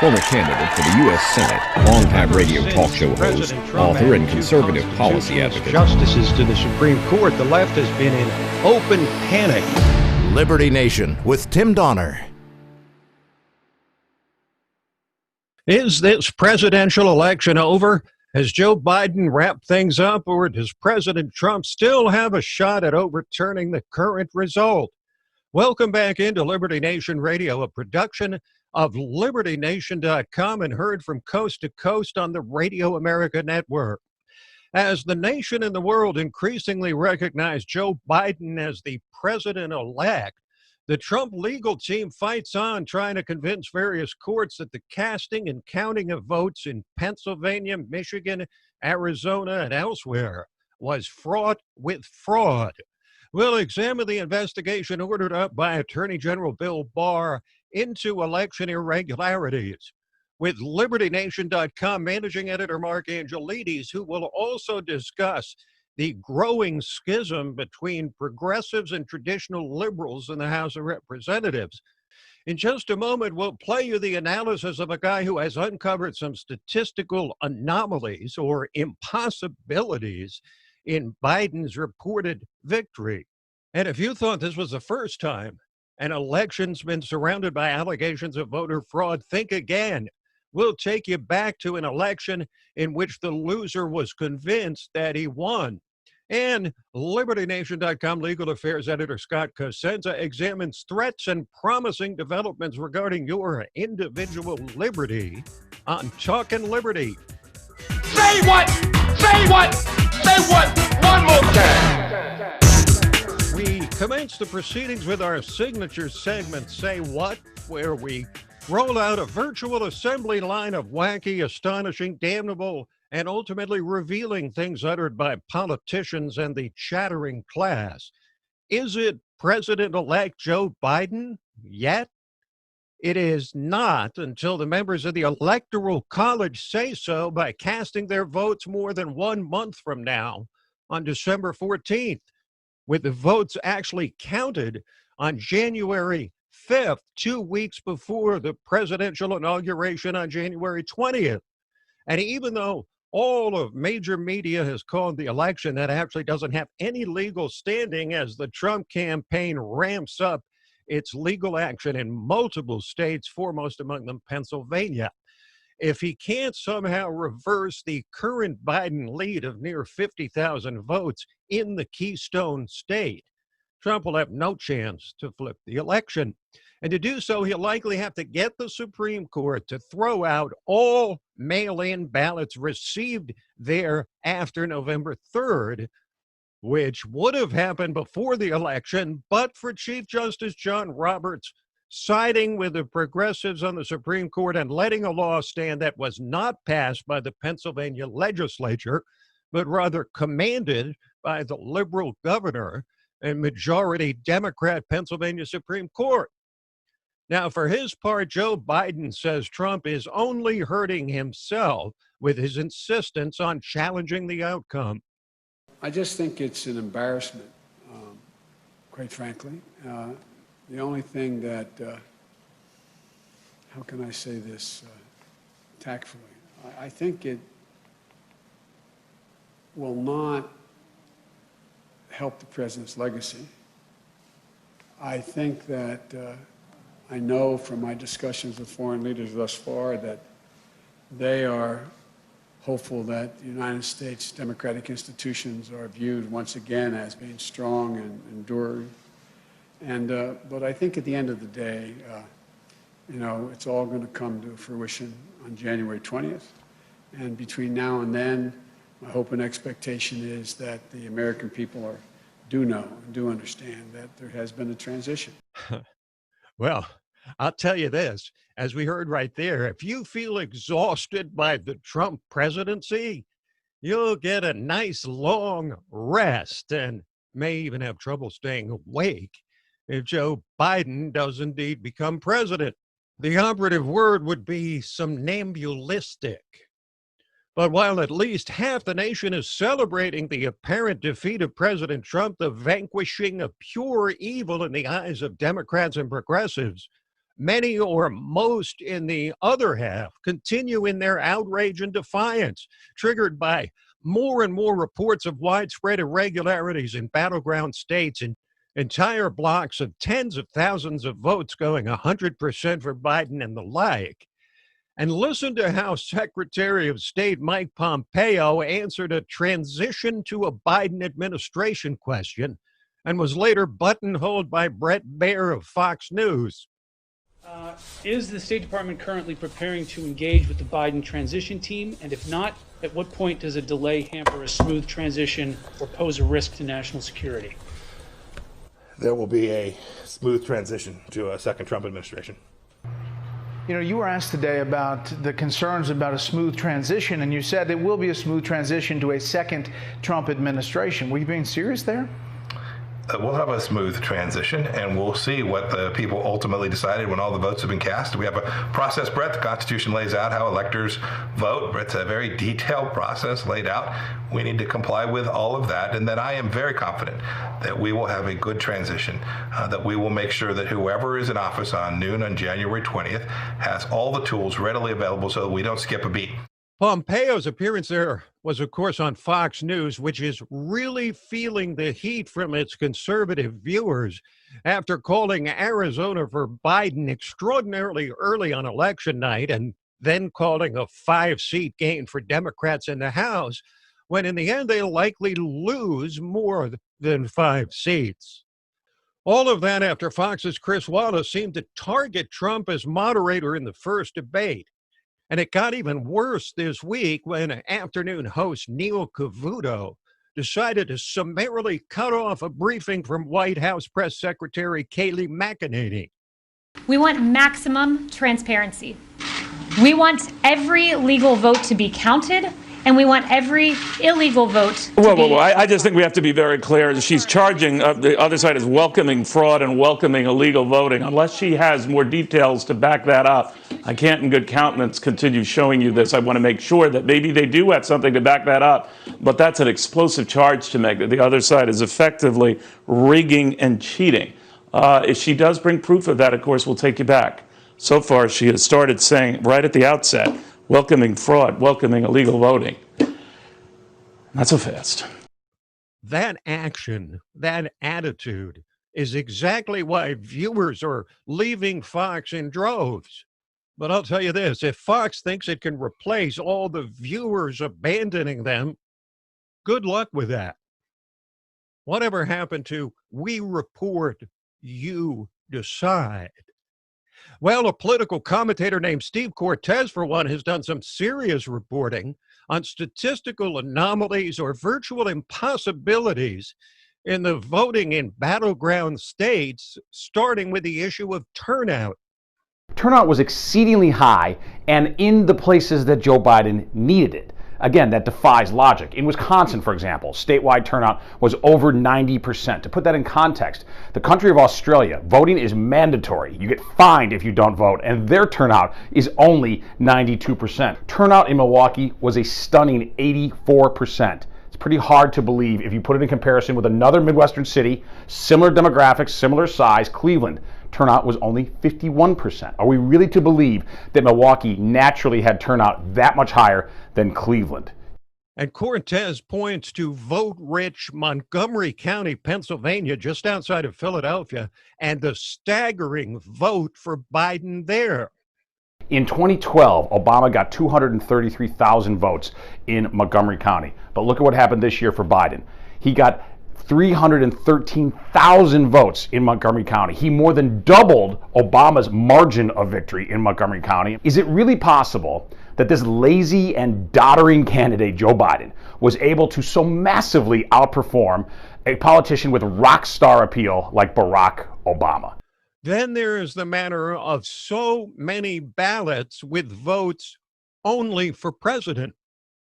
former candidate for the U.S. Senate, longtime radio talk show host, author, and conservative policy advocate. Justices to the Supreme Court, the left has been in open panic. Liberty Nation with Tim Donner. Is this presidential election over? Has Joe Biden wrapped things up, or does President Trump still have a shot at overturning the current result? Welcome back into Liberty Nation Radio, a production of LibertyNation.com and heard from coast to coast on the Radio America Network. As the nation and the world increasingly recognize Joe Biden as the president-elect, the Trump legal team fights on, trying to convince various courts that the casting and counting of votes in Pennsylvania, Michigan, Arizona, and elsewhere was fraught with fraud. We'll examine the investigation ordered up by Attorney General Bill Barr into election irregularities with LibertyNation.com Managing Editor Mark Angelides, who will also discuss the growing schism between progressives and traditional liberals in the House of Representatives. In just a moment, we'll play you the analysis of a guy who has uncovered some statistical anomalies or impossibilities in Biden's reported victory. And if you thought this was the first time an election's been surrounded by allegations of voter fraud, think again. We'll take you back to an election in which the loser was convinced that he won. And LibertyNation.com legal affairs editor Scott Cosenza examines threats and promising developments regarding your individual liberty on Talkin' Liberty. Say what? Say what? Say what? One more time. We commence the proceedings with our signature segment, Say What?, where we roll out a virtual assembly line of wacky, astonishing, damnable, and ultimately revealing things uttered by politicians and the chattering class. Is it President-elect Joe Biden yet? It is not until the members of the Electoral College say so by casting their votes more than 1 month from now on December 14th, with the votes actually counted on January 5th, 2 weeks before the presidential inauguration on January 20th. And even though all of major media has called the election that actually doesn't have any legal standing as the Trump campaign ramps up its legal action in multiple states, foremost among them Pennsylvania. If he can't somehow reverse the current Biden lead of near 50,000 votes in the Keystone State, Trump will have no chance to flip the election. And to do so, he'll likely have to get the Supreme Court to throw out all mail-in ballots received there after November 3rd, which would have happened before the election, but for Chief Justice John Roberts siding with the progressives on the Supreme Court and letting a law stand that was not passed by the Pennsylvania legislature, but rather commanded by the liberal governor and majority Democrat Pennsylvania Supreme Court. Now, for his part, Joe Biden says Trump is only hurting himself with his insistence on challenging the outcome. I just think it's an embarrassment, quite frankly. The only thing that, how can I say this tactfully? I think it will not help the president's legacy. I think that I know from my discussions with foreign leaders thus far that they are hopeful that the United States democratic institutions are viewed once again as being strong and enduring. But I think at the end of the day, it's all going to come to fruition on January 20th. And between now and then, my hope and expectation is that the American people do know and do understand that there has been a transition. Well, I'll tell you this, as we heard right there, if you feel exhausted by the Trump presidency, you'll get a nice long rest and may even have trouble staying awake if Joe Biden does indeed become president. The operative word would be somnambulistic. But while at least half the nation is celebrating the apparent defeat of President Trump, the vanquishing of pure evil in the eyes of Democrats and progressives, Many or most in the other half continue in their outrage and defiance, triggered by more and more reports of widespread irregularities in battleground states and entire blocks of tens of thousands of votes going 100% for Biden and the like. And listen to how Secretary of State Mike Pompeo answered a transition to a Biden administration question and was later buttonholed by Brett Baer of Fox News. Is the State Department currently preparing to engage with the Biden transition team? And if not, at what point does a delay hamper a smooth transition or pose a risk to national security? There will be a smooth transition to a second Trump administration. You know, you were asked today about the concerns about a smooth transition, and you said there will be a smooth transition to a second Trump administration. Were you being serious there? We'll have a smooth transition, and we'll see what the people ultimately decided when all the votes have been cast. We have a process, Brett. The Constitution lays out how electors vote. It's a very detailed process laid out. We need to comply with all of that, and then I am very confident that we will have a good transition, that we will make sure that whoever is in office on noon on January 20th has all the tools readily available so that we don't skip a beat. Pompeo's appearance there was, of course, on Fox News, which is really feeling the heat from its conservative viewers after calling Arizona for Biden extraordinarily early on election night and then calling a 5-seat gain for Democrats in the House, when in the end they'll likely lose more than 5 seats. All of that after Fox's Chris Wallace seemed to target Trump as moderator in the first debate. And it got even worse this week when afternoon host Neil Cavuto decided to summarily cut off a briefing from White House Press Secretary Kayleigh McEnany. We want maximum transparency. We want every legal vote to be counted, and we want every illegal vote to be... I just think we have to be very clear. She's charging, the other side is welcoming fraud and welcoming illegal voting. Unless she has more details to back that up, I can't in good countenance continue showing you this. I want to make sure that maybe they do have something to back that up, but that's an explosive charge to make, that the other side is effectively rigging and cheating. If she does bring proof of that, of course, we'll take you back. So far, she has started saying right at the outset, welcoming fraud, welcoming illegal voting. Not so fast. That action, that attitude is exactly why viewers are leaving Fox in droves. But I'll tell you this, if Fox thinks it can replace all the viewers abandoning them, good luck with that. Whatever happened to we report, you decide? Well, a political commentator named Steve Cortez, for one, has done some serious reporting on statistical anomalies or virtual impossibilities in the voting in battleground states, starting with the issue of turnout. Turnout was exceedingly high, and in the places that Joe Biden needed it. Again, that defies logic. In Wisconsin, for example, statewide turnout was over 90%. To put that in context, the country of Australia, voting is mandatory. You get fined if you don't vote, and their turnout is only 92%. Turnout in Milwaukee was a stunning 84%. It's pretty hard to believe if you put it in comparison with another Midwestern city, similar demographics, similar size, Cleveland. Turnout was only 51%. Are we really to believe that Milwaukee naturally had turnout that much higher than Cleveland? And Cortez points to vote-rich Montgomery County, Pennsylvania, just outside of Philadelphia, and the staggering vote for Biden there. In 2012, Obama got 233,000 votes in Montgomery County. But look at what happened this year for Biden. He got 313,000 votes in Montgomery County. He more than doubled Obama's margin of victory in Montgomery County. Is it really possible that this lazy and doddering candidate, Joe Biden, was able to so massively outperform a politician with rock star appeal like Barack Obama? Then there is the matter of so many ballots with votes only for president.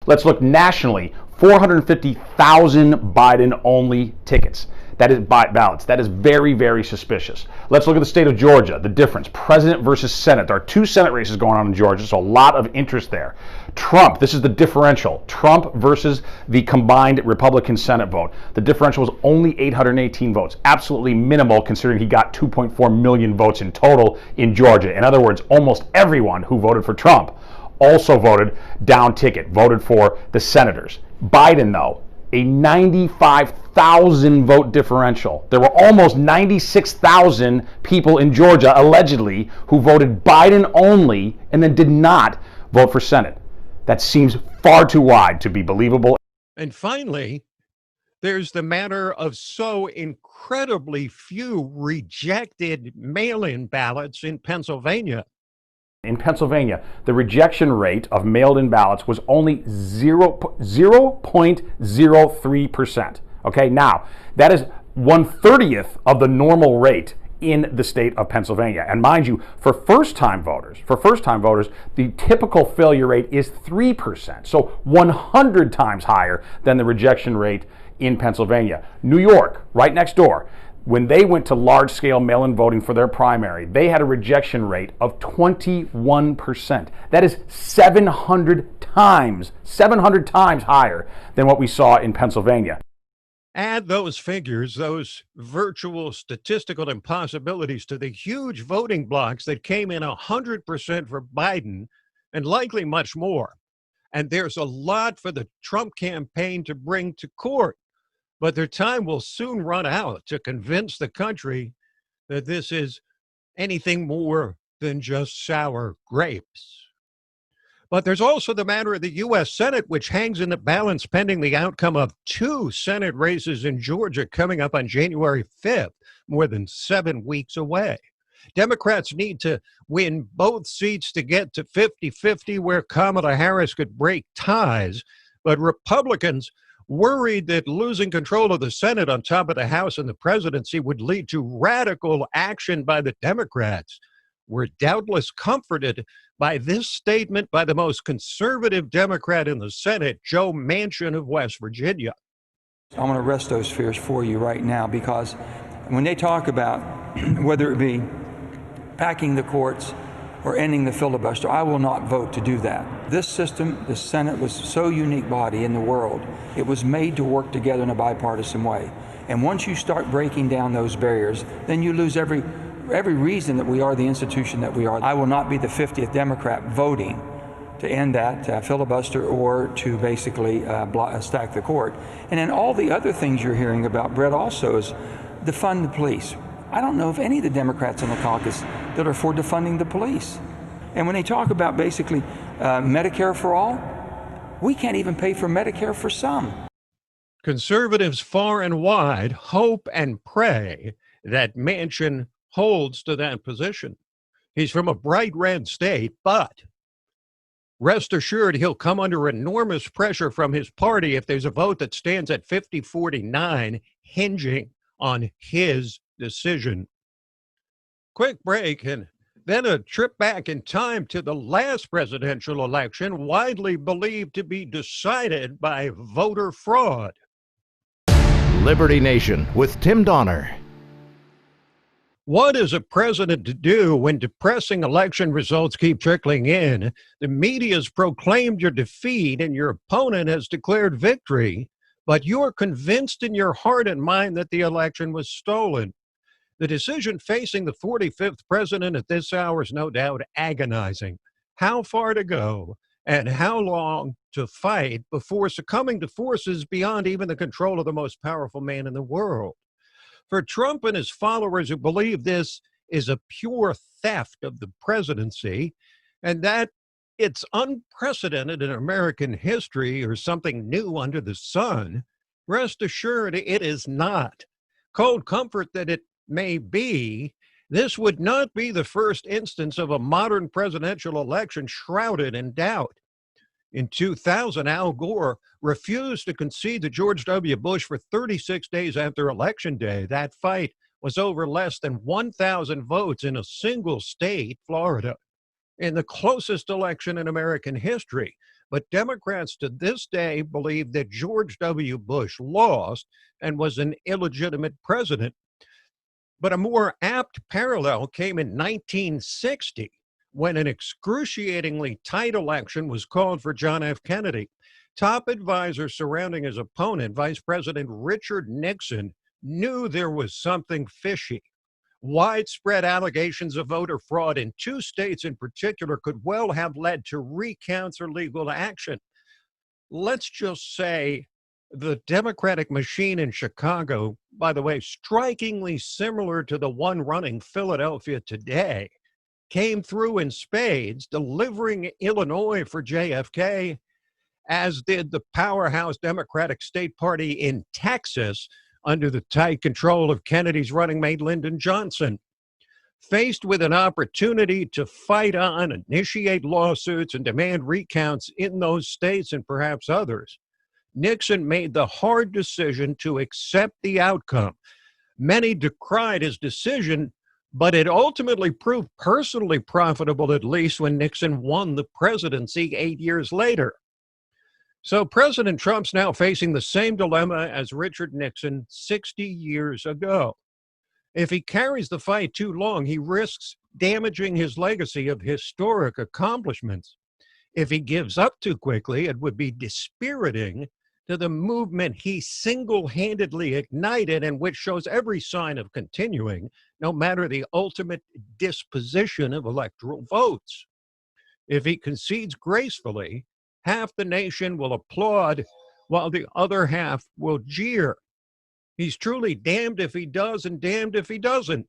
Let's look nationally. 450,000 Biden-only tickets. That is by ballots. That is very, very suspicious. Let's look at the state of Georgia. The difference, president versus Senate. There are 2 Senate races going on in Georgia, so a lot of interest there. Trump, this is the differential. Trump versus the combined Republican Senate vote. The differential was only 818 votes. Absolutely minimal considering he got 2.4 million votes in total in Georgia. In other words, almost everyone who voted for Trump also voted down ticket, voted for the senators. Biden, though, a 95,000 vote differential. There were almost 96,000 people in Georgia, allegedly, who voted Biden only and then did not vote for Senate. That seems far too wide to be believable. And finally, there's the matter of so incredibly few rejected mail-in ballots in Pennsylvania. In Pennsylvania, the rejection rate of mailed-in ballots was only 0.03%. Okay, now that is 1/30th of the normal rate in the state of Pennsylvania. And mind you, for first-time voters, the typical failure rate is 3%. So 100 times higher than the rejection rate in Pennsylvania. New York, right next door, when they went to large-scale mail-in voting for their primary, they had a rejection rate of 21%. That is 700 times higher than what we saw in Pennsylvania. Add those figures, those virtual statistical impossibilities, to the huge voting blocks that came in 100% for Biden and likely much more. And there's a lot for the Trump campaign to bring to court. But their time will soon run out to convince the country that this is anything more than just sour grapes. But there's also the matter of the U.S. Senate, which hangs in the balance pending the outcome of 2 Senate races in Georgia coming up on January 5th, more than 7 weeks away. Democrats need to win both seats to get to 50-50, where Kamala Harris could break ties, but Republicans worried that losing control of the Senate on top of the House and the presidency would lead to radical action by the Democrats. We're doubtless comforted by this statement by the most conservative Democrat in the Senate, Joe Manchin of West Virginia. I'm going to rest those fears for you right now, because when they talk about whether it be packing the courts or ending the filibuster, I will not vote to do that. This system, the Senate, was so unique body in the world. It was made to work together in a bipartisan way. And once you start breaking down those barriers, then you lose every reason that we are the institution that we are. I will not be the 50th Democrat voting to end that filibuster or to basically stack the court. And then all the other things you're hearing about, Brett, also is defund the police. I don't know of any of the Democrats in the caucus that are for defunding the police. And when they talk about basically Medicare for all, we can't even pay for Medicare for some. Conservatives far and wide hope and pray that Manchin holds to that position. He's from a bright red state, but rest assured he'll come under enormous pressure from his party if there's a vote that stands at 50-49, hinging on his decision. Quick break, and then a trip back in time to the last presidential election, widely believed to be decided by voter fraud. Liberty Nation with Tim Donner. What is a president to do when depressing election results keep trickling in? The media's proclaimed your defeat and your opponent has declared victory, but you're convinced in your heart and mind that the election was stolen. The decision facing the 45th president at this hour is no doubt agonizing. How far to go and how long to fight before succumbing to forces beyond even the control of the most powerful man in the world? For Trump and his followers who believe this is a pure theft of the presidency and that it's unprecedented in American history or something new under the sun, rest assured it is not. Cold comfort that it may be, this would not be the first instance of a modern presidential election shrouded in doubt. In 2000, Al Gore refused to concede to George W. Bush for 36 days after Election Day. That fight was over less than 1,000 votes in a single state, Florida, in the closest election in American history. But Democrats to this day believe that George W. Bush lost and was an illegitimate president. But a more apt parallel came in 1960, when an excruciatingly tight election was called for John F. Kennedy. Top advisors surrounding his opponent, Vice President Richard Nixon, knew there was something fishy. Widespread allegations of voter fraud in 2 states in particular could well have led to recounts or legal action. Let's just say the Democratic machine in Chicago, by the way, strikingly similar to the one running Philadelphia today, came through in spades, delivering Illinois for JFK, as did the powerhouse Democratic State Party in Texas under the tight control of Kennedy's running mate Lyndon Johnson. Faced with an opportunity to fight on, initiate lawsuits, and demand recounts in those states and perhaps others, Nixon made the hard decision to accept the outcome. Many decried his decision, but it ultimately proved personally profitable, at least when Nixon won the presidency 8 years later. So President Trump's now facing the same dilemma as Richard Nixon 60 years ago. If he carries the fight too long, he risks damaging his legacy of historic accomplishments. If he gives up too quickly, it would be dispiriting to the movement he single-handedly ignited and which shows every sign of continuing, no matter the ultimate disposition of electoral votes. If he concedes gracefully, half the nation will applaud while the other half will jeer. He's truly damned if he does and damned if he doesn't.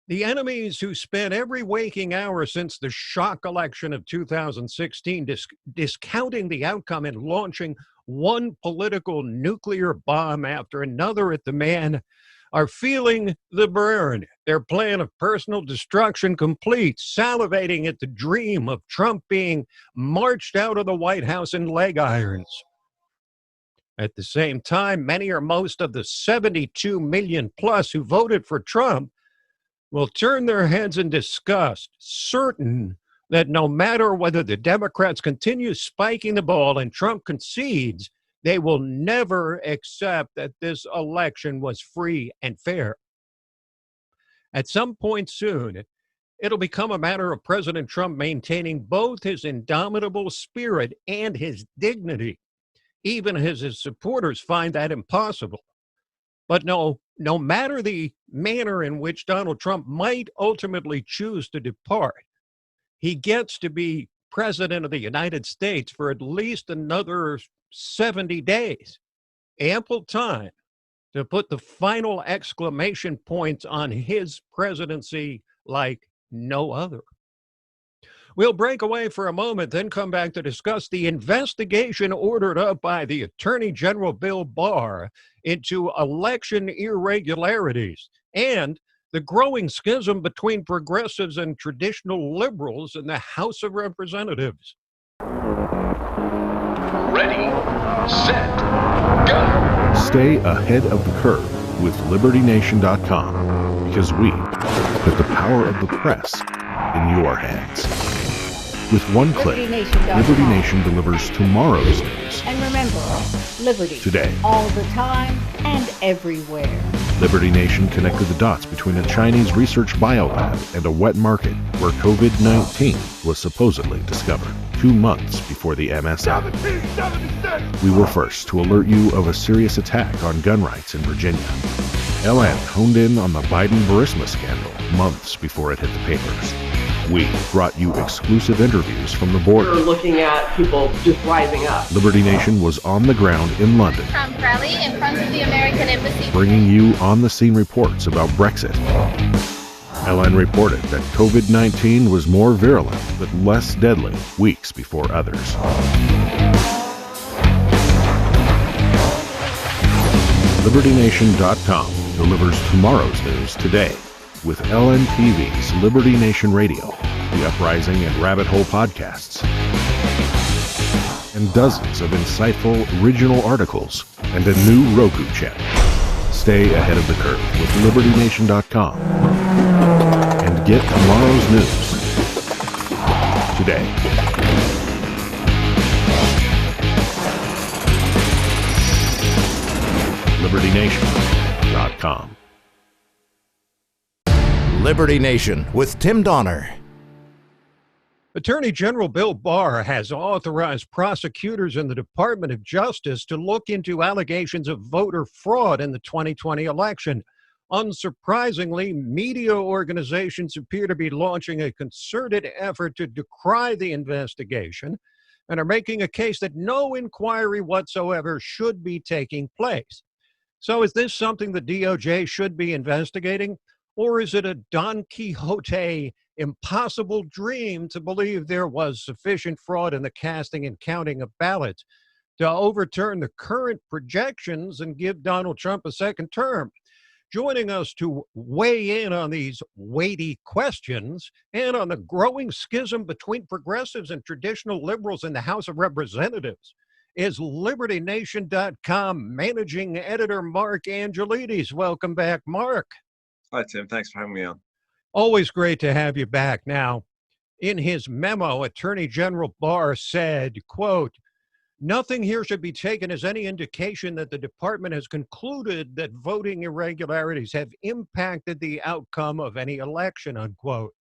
The enemies who spent every waking hour since the shock election of 2016 discounting the outcome and launching one political nuclear bomb after another at the man are feeling the burn. Their plan of personal destruction complete, salivating at the dream of Trump being marched out of the White House in leg irons. At the same time, many or most of the 72 million plus who voted for Trump will turn their heads in disgust, certain that no matter whether the Democrats continue spiking the ball and Trump concedes, they will never accept that this election was free and fair. At some point soon, it'll become a matter of President Trump maintaining both his indomitable spirit and his dignity, even as his supporters find that impossible. But no matter the manner in which Donald Trump might ultimately choose to depart, he gets to be president of the United States for at least another 70 days. Ample time to put the final exclamation points on his presidency like no other. We'll break away for a moment, then come back to discuss the investigation ordered up by the Attorney General Bill Barr into election irregularities and the growing schism between progressives and traditional liberals in the House of Representatives. Ready, set, go. Stay ahead of the curve with LibertyNation.com, because we put the power of the press in your hands. With one click, Liberty Nation delivers tomorrow's news. And remember, liberty. Today. All the time and everywhere. Liberty Nation connected the dots between a Chinese research biolab and a wet market where COVID-19 was supposedly discovered 2 months before the MSM. We were first to alert you of a serious attack on gun rights in Virginia. LN honed in on the Biden-Burisma scandal months before it hit the papers. We brought you exclusive interviews from the border. We're looking at people just rising up. Liberty Nation was on the ground in London. Trump rally in front of the American Embassy. Bringing you on-the-scene reports about Brexit. LN reported that COVID-19 was more virulent but less deadly weeks before others. LibertyNation.com delivers tomorrow's news today with LNTV's Liberty Nation Radio, the Uprising and Rabbit Hole podcasts, and dozens of insightful original articles, and a new Roku channel. Stay ahead of the curve with LibertyNation.com and get tomorrow's news today. LibertyNation.com. Liberty Nation with Tim Donner. Attorney General Bill Barr has authorized prosecutors in the Department of Justice to look into allegations of voter fraud in the 2020 election. Unsurprisingly, media organizations appear to be launching a concerted effort to decry the investigation and are making a case that no inquiry whatsoever should be taking place. So is this something the DOJ should be investigating, or is it a Don Quixote impossible dream to believe there was sufficient fraud in the casting and counting of ballots to overturn the current projections and give Donald Trump a second term? Joining us to weigh in on these weighty questions and on the growing schism between progressives and traditional liberals in the House of Representatives is LibertyNation.com Managing Editor Mark Angelides. Welcome back, Mark. Hi, Tim. Thanks for having me on. Always great to have you back. Now, in his memo, Attorney General Barr said, quote, "Nothing here should be taken as any indication that the department has concluded that voting irregularities have impacted the outcome of any election," unquote.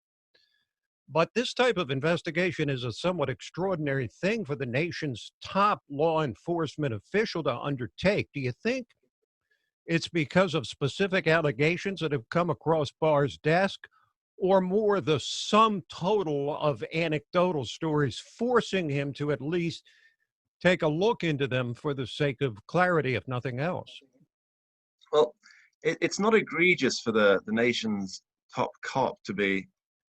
But this type of investigation is a somewhat extraordinary thing for the nation's top law enforcement official to undertake. Do you think it's because of specific allegations that have come across Barr's desk, or more the sum total of anecdotal stories forcing him to at least take a look into them for the sake of clarity, if nothing else? Well, it's not egregious for the nation's top cop to be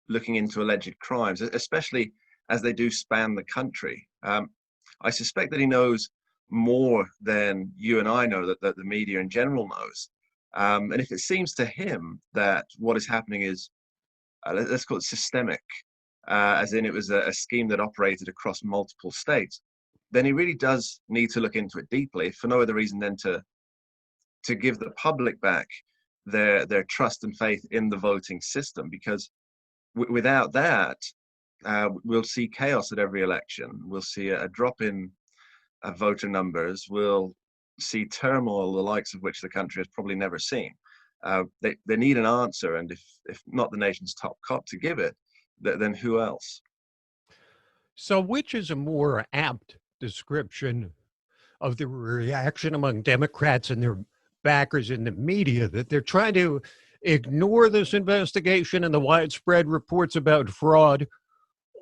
looking into alleged crimes, especially as they do span the country. I suspect that he knows more than you and I know, that the media in general knows. And if it seems to him that what is happening is, let's call it systemic, as in it was a scheme that operated across multiple states, then he really does need to look into it deeply, for no other reason than to give the public back their trust and faith in the voting system. Because without that, we'll see chaos at every election. We'll see a drop in voter numbers. We'll see turmoil, the likes of which the country has probably never seen. They need an answer, and if not the nation's top cop to give it, then who else? So which is a more apt description of the reaction among Democrats and their backers in the media, that they're trying to ignore this investigation and the widespread reports about fraud,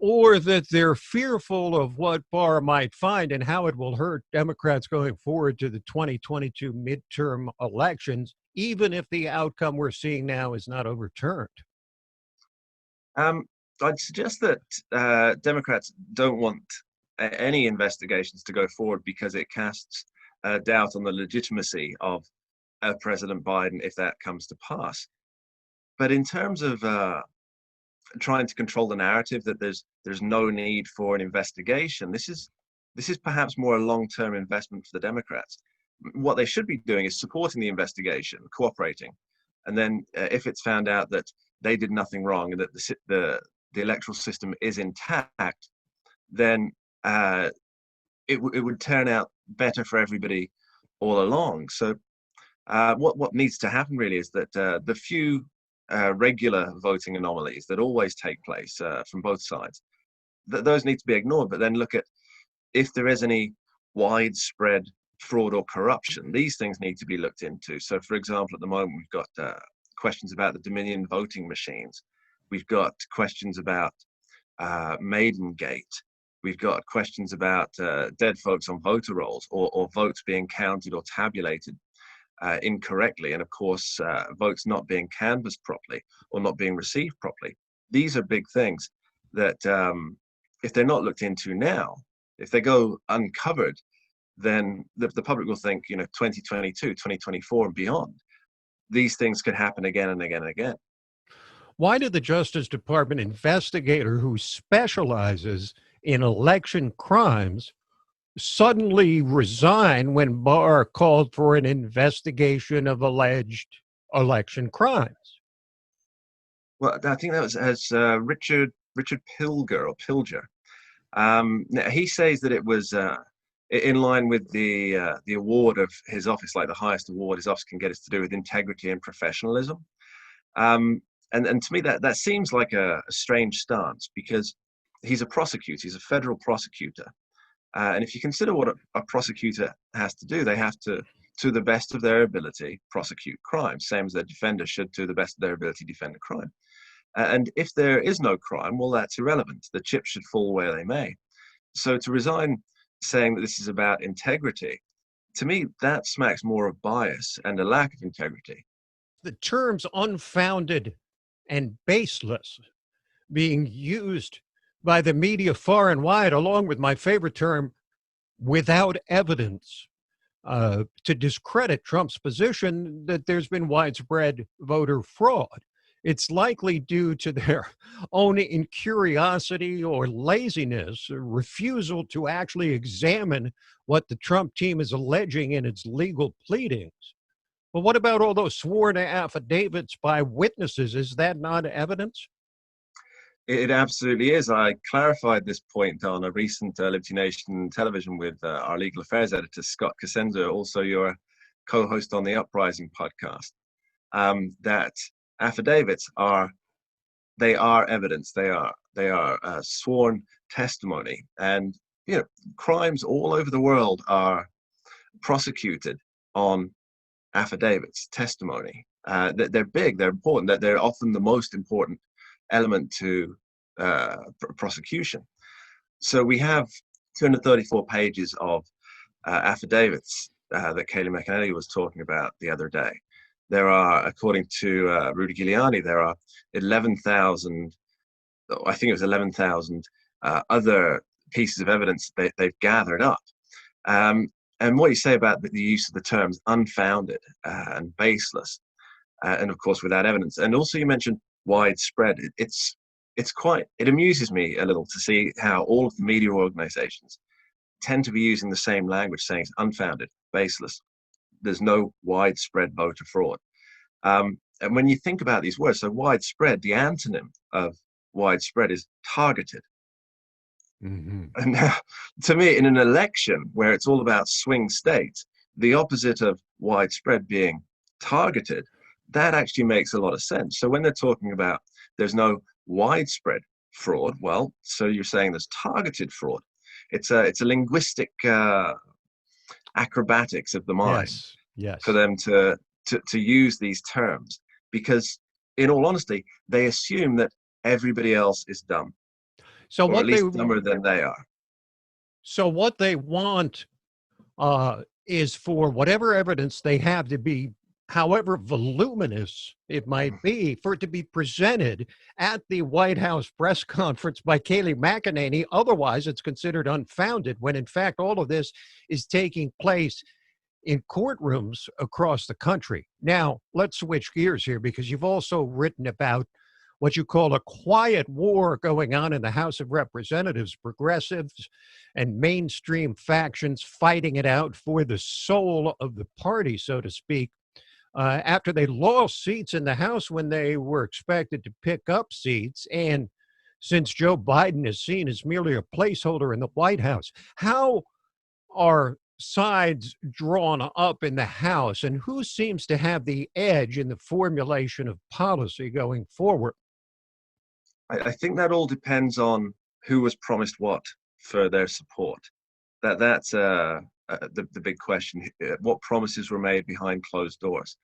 or that they're fearful of what Barr might find and how it will hurt Democrats going forward to the 2022 midterm elections, even if the outcome we're seeing now is not overturned? I'd suggest that Democrats don't want any investigations to go forward because it casts doubt on the legitimacy of President Biden if that comes to pass. But in terms of trying to control the narrative that there's no need for an investigation, this is perhaps more a long-term investment for the Democrats. What they should be doing is supporting the investigation, cooperating, and then if it's found out that they did nothing wrong and that the electoral system is intact, then it would turn out better for everybody all along. So what needs to happen really is that the few regular voting anomalies that always take place from both sides, those need to be ignored, but then look at if there is any widespread fraud or corruption. These things need to be looked into. So for example, at the moment we've got questions about the Dominion voting machines. We've got questions about Maidengate. We've got questions about dead folks on voter rolls, or votes being counted or tabulated incorrectly, and of course votes not being canvassed properly or not being received properly. These are big things that if they're not looked into now, if they go uncovered, then the public will think, 2022, 2024 and beyond, these things could happen again and again and again. Why did the Justice Department investigator who specializes in election crimes suddenly resign when Barr called for an investigation of alleged election crimes? Well, I think that was Richard Pilger. He says that it was in line with the award of his office, like the highest award his office can get is to do with integrity and professionalism. And to me, that seems like a strange stance, because he's a prosecutor, he's a federal prosecutor. And if you consider what a prosecutor has to do, they have to the best of their ability, prosecute crime, same as their defender should, to the best of their ability, defend a crime. And if there is no crime, well, that's irrelevant. The chips should fall where they may. So to resign saying that this is about integrity, to me, that smacks more of bias and a lack of integrity. The terms unfounded and baseless being used by the media far and wide, along with my favorite term, without evidence, to discredit Trump's position that there's been widespread voter fraud. It's likely due to their own incuriosity or laziness, or refusal to actually examine what the Trump team is alleging in its legal pleadings. But what about all those sworn affidavits by witnesses? Is that not evidence? It absolutely is. I clarified this point on a recent Liberty Nation television with our legal affairs editor, Scott Cosenza, also your co-host on the Uprising podcast, that affidavits are evidence. They are sworn testimony. And, crimes all over the world are prosecuted on affidavits, testimony. They're big, they're important, that they're often the most important element to prosecution. So we have 234 pages of affidavits that Kayleigh McEnany was talking about the other day. There are, according to Rudy Giuliani, there are 11,000, I think it was 11,000 other pieces of evidence they've gathered up. And what you say about the use of the terms unfounded and baseless, and of course without evidence. And also you mentioned widespread. It amuses me a little to see how all of the media organizations tend to be using the same language, saying it's unfounded, baseless. There's no widespread voter fraud. And when you think about these words, so widespread, the antonym of widespread is targeted. Mm-hmm. And now, to me, in an election where it's all about swing states, the opposite of widespread being targeted, that actually makes a lot of sense. So when they're talking about there's no widespread fraud, well, so you're saying there's targeted fraud. It's a linguistic acrobatics of the mind, yes, for them to use these terms, because in all honesty, they assume that everybody else is dumb. So or what at least dumber than they are. So what they want is for whatever evidence they have to be, however voluminous it might be, for it to be presented at the White House press conference by Kayleigh McEnany. Otherwise, it's considered unfounded, when in fact all of this is taking place in courtrooms across the country. Now, let's switch gears here, because you've also written about what you call a quiet war going on in the House of Representatives, progressives and mainstream factions fighting it out for the soul of the party, so to speak, after they lost seats in the House when they were expected to pick up seats. And since Joe Biden is seen as merely a placeholder in the White House, how are sides drawn up in the House, and who seems to have the edge in the formulation of policy going forward? I think that all depends on who was promised what for their support. That's the big question. What promises were made behind closed doors?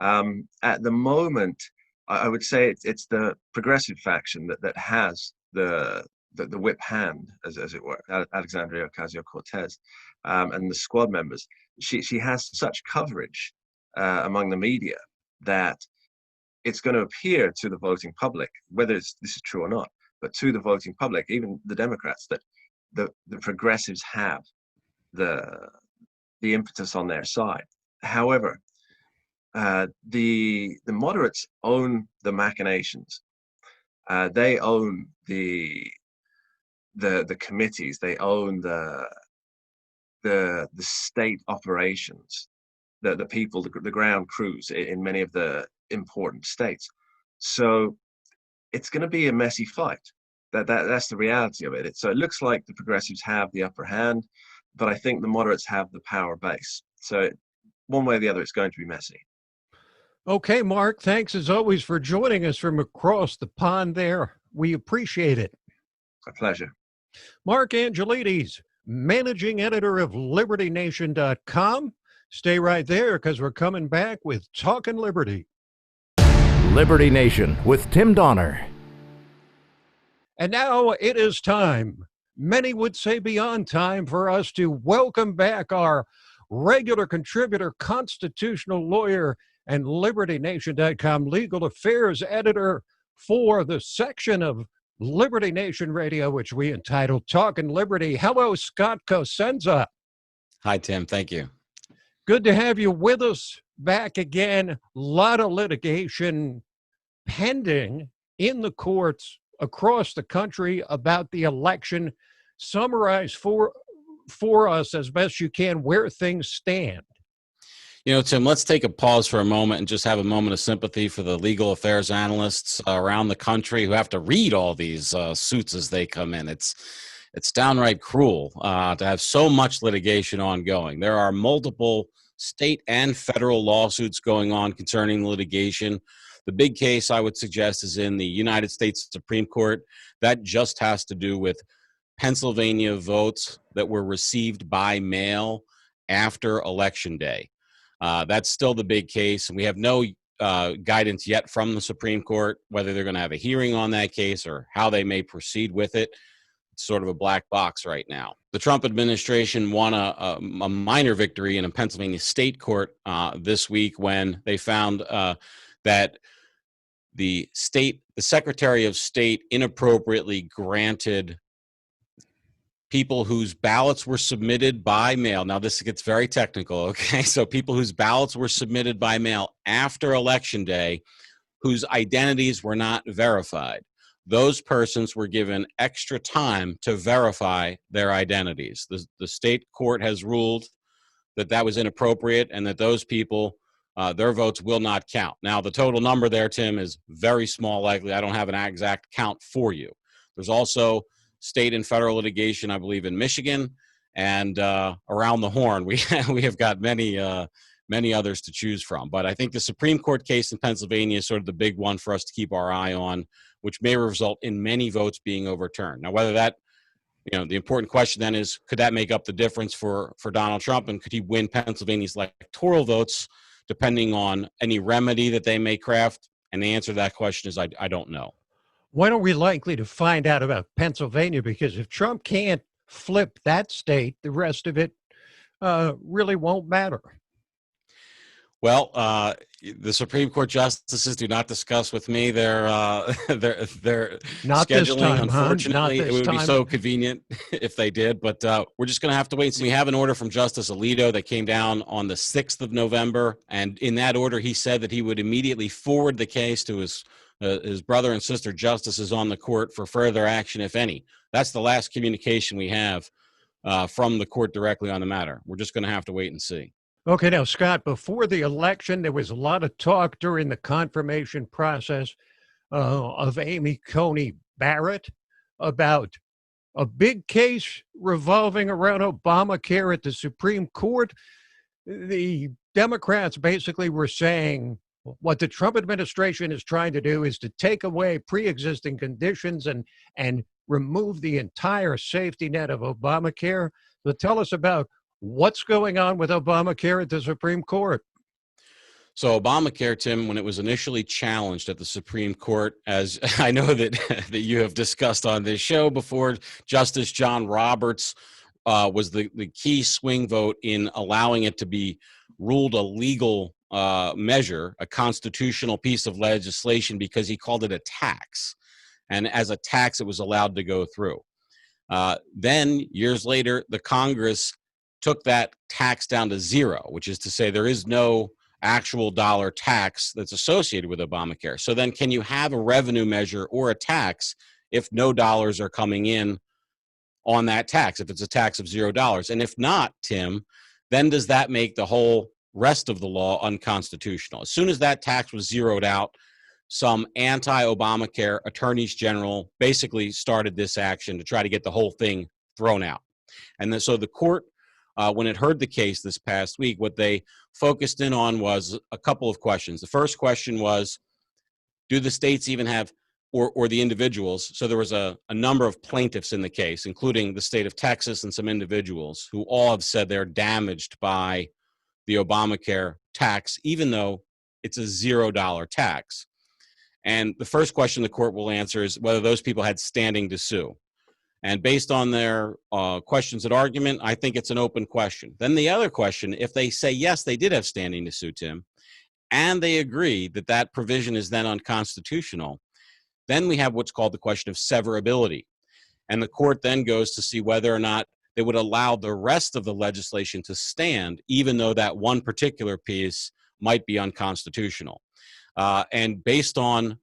At the moment, I would say it's the progressive faction that has the whip hand, as it were, Alexandria Ocasio-Cortez, and the squad members. She has such coverage among the media that it's going to appear to the voting public, whether this is true or not, but to the voting public, even the Democrats, that the progressives have the impetus on their side. However, the moderates own the machinations. They own the committees. They own the state operations, the people, the ground crews in many of the important states. So it's going to be a messy fight. That's the reality of it. So it looks like the progressives have the upper hand. but I think the moderates have the power base. So one way or the other, it's going to be messy. Okay, Mark, thanks as always for joining us from across the pond there. We appreciate it. A pleasure. Mark Angelides, Managing Editor of LibertyNation.com. Stay right there because we're coming back with Talkin' Liberty. Liberty Nation with Tim Donner. And now it is time, many would say beyond time, for us to welcome back our regular contributor, constitutional lawyer, and LibertyNation.com legal affairs editor for the section of Liberty Nation Radio, which we entitled Talkin' Liberty. Hello, Scott Cosenza. Hi, Tim. Thank you. Good to have you with us back again. A lot of litigation pending in the courts across the country about the election. Summarize for us as best you can where things stand. You know, Tim, let's take a pause for a moment and just have a moment of sympathy for the legal affairs analysts around the country who have to read all these suits as they come in. It's downright cruel to have so much litigation ongoing. There are multiple state and federal lawsuits going on concerning litigation. The big case I would suggest is in the United States Supreme Court. That just has to do with Pennsylvania votes that were received by mail after Election Day. That's still the big case, and we have no guidance yet from the Supreme Court whether they're going to have a hearing on that case or how they may proceed with it. It's sort of a black box right now. The Trump administration won a minor victory in a Pennsylvania state court this week when they found that the Secretary of State inappropriately granted people whose ballots were submitted by mail. Now, this gets very technical, okay? So people whose ballots were submitted by mail after Election Day, whose identities were not verified. Those persons were given extra time to verify their identities. The state court has ruled that that was inappropriate and that those people, their votes will not count. Now, the total number there, Tim, is very small likely. I don't have an exact count for you. There's also state and federal litigation, I believe, in Michigan and around the Horn. We have got many others to choose from. But I think the Supreme Court case in Pennsylvania is sort of the big one for us to keep our eye on, which may result in many votes being overturned. Now, whether that, the important question then is, could that make up the difference for Donald Trump, and could he win Pennsylvania's electoral votes, depending on any remedy that they may craft? And the answer to that question is, I don't know. When are we likely to find out about Pennsylvania? Because if Trump can't flip that state, the rest of it really won't matter. Well, the Supreme Court justices do not discuss with me their Not scheduling. this time, Unfortunately, huh? Not this it would be time. so convenient if they did. But we're just going to have to wait and see. We have an order from Justice Alito that came down on the 6th of November, and in that order, he said that he would immediately forward the case to his brother and sister justices on the court for further action, if any. That's the last communication we have from the court directly on the matter. We're just going to have to wait and see. Okay, now, Scott, before the election, there was a lot of talk during the confirmation process of Amy Coney Barrett about a big case revolving around Obamacare at the Supreme Court. The Democrats basically were saying what the Trump administration is trying to do is to take away pre-existing conditions and remove the entire safety net of Obamacare. So tell us about what's going on with Obamacare at the Supreme Court. So Obamacare, Tim, when it was initially challenged at the Supreme Court, as I know that you have discussed on this show before, Justice John Roberts was the key swing vote in allowing it to be ruled a legal measure, a constitutional piece of legislation, because he called it a tax. And as a tax, it was allowed to go through. Then, years later, the Congress took that tax down to zero, which is to say there is no actual dollar tax that's associated with Obamacare. So then can you have a revenue measure or a tax if no dollars are coming in on that tax, if it's a tax of $0? And if not, Tim, then does that make the whole rest of the law unconstitutional? As soon as that tax was zeroed out, some anti-Obamacare attorneys general basically started this action to try to get the whole thing thrown out. And then so the court when it heard the case this past week, what they focused in on was a couple of questions. The first question was, do the states even have, or the individuals? So there was a number of plaintiffs in the case, including the state of Texas and some individuals who all have said they're damaged by the Obamacare tax, even though it's a $0 tax. And the first question the court will answer is whether those people had standing to sue. And based on their questions at argument, I think it's an open question. Then the other question, if they say, yes, they did have standing to sue, Tim, and they agree that that provision is then unconstitutional, then we have what's called the question of severability. And the court then goes to see whether or not they would allow the rest of the legislation to stand, even though that one particular piece might be unconstitutional. And based on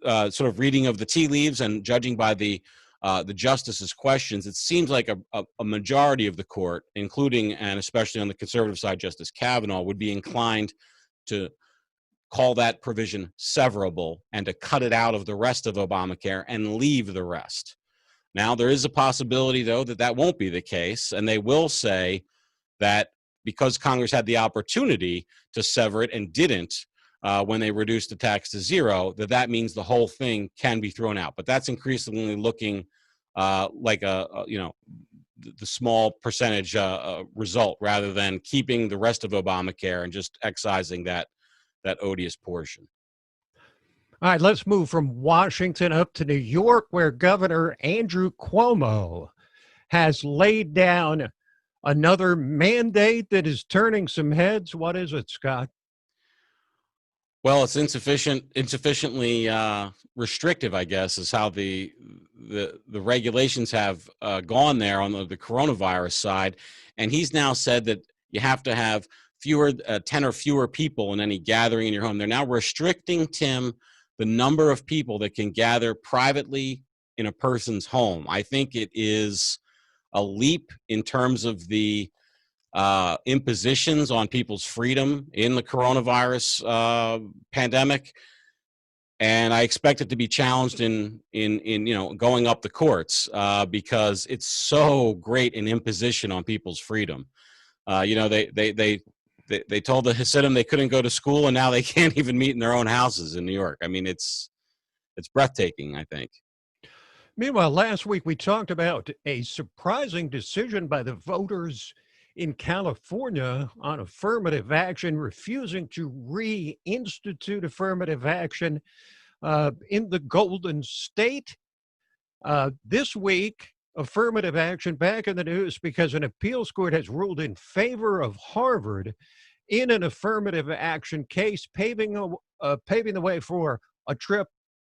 sort of reading of the tea leaves and judging by the justices' questions, it seems like a majority of the court, including and especially on the conservative side, Justice Kavanaugh, would be inclined to call that provision severable and to cut it out of the rest of Obamacare and leave the rest. Now, there is a possibility, though, that that won't be the case, and they will say that because Congress had the opportunity to sever it and didn't when they reduced the tax to zero, that means the whole thing can be thrown out. But that's increasingly looking like the small percentage result rather than keeping the rest of Obamacare and just excising that odious portion. All right, let's move from Washington up to New York, where Governor Andrew Cuomo has laid down another mandate that is turning some heads. What is it, Scott? Well, it's insufficiently restrictive, I guess, is how the regulations have gone there on the coronavirus side. And he's now said that you have to have 10 or fewer people in any gathering in your home. They're now restricting, Tim, the number of people that can gather privately in a person's home. I think it is a leap in terms of the impositions on people's freedom in the coronavirus pandemic, and I expect it to be challenged in going up the courts because it's so great an imposition on people's freedom. They told the Hasidim they couldn't go to school, and now they can't even meet in their own houses in New York. I mean, it's breathtaking, I think. Meanwhile, last week we talked about a surprising decision by the voters in California on affirmative action, refusing to reinstitute affirmative action in the Golden State. This week, affirmative action back in the news because an appeals court has ruled in favor of Harvard in an affirmative action case, paving the way for a trip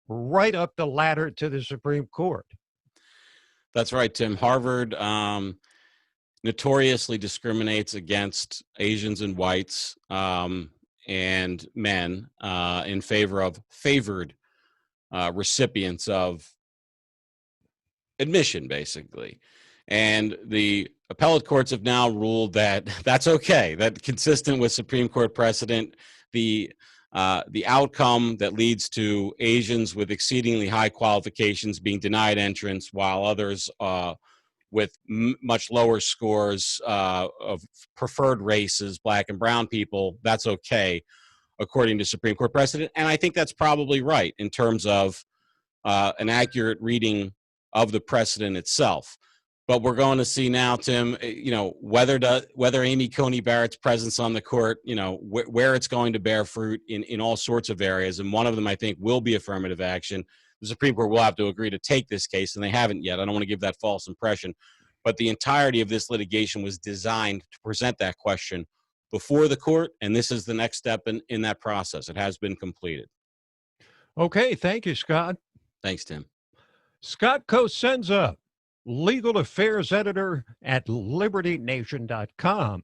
right up the ladder to the Supreme Court. That's right, Tim. Harvard notoriously discriminates against Asians and whites and men in favor of favored recipients of admission, basically. And the appellate courts have now ruled that that's okay, that consistent with Supreme Court precedent, the outcome that leads to Asians with exceedingly high qualifications being denied entrance while others with much lower scores of preferred races, black and brown people, that's okay, according to Supreme Court precedent. And I think that's probably right in terms of an accurate reading of the precedent itself. But we're going to see now, Tim, whether Amy Coney Barrett's presence on the court, where it's going to bear fruit in all sorts of areas. And one of them, I think, will be affirmative action. The Supreme Court will have to agree to take this case, and they haven't yet. I don't want to give that false impression. But the entirety of this litigation was designed to present that question before the court, and this is the next step in that process. It has been completed. Okay, thank you, Scott. Thanks, Tim. Scott Cosenza, legal affairs editor at LibertyNation.com.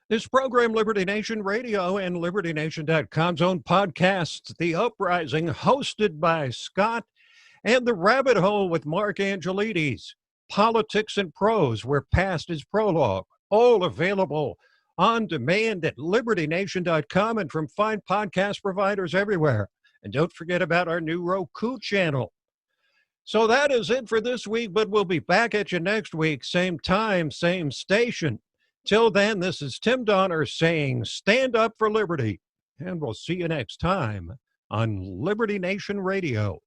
This program, Liberty Nation Radio and LibertyNation.com's own podcast, The Uprising, hosted by Scott, and The Rabbit Hole with Mark Angelides, Politics and Prose, where past is prologue, all available on demand at LibertyNation.com and from fine podcast providers everywhere. And don't forget about our new Roku channel. So that is it for this week, but we'll be back at you next week, same time, same station. Till then, this is Tim Donner saying stand up for liberty, and we'll see you next time on Liberty Nation Radio.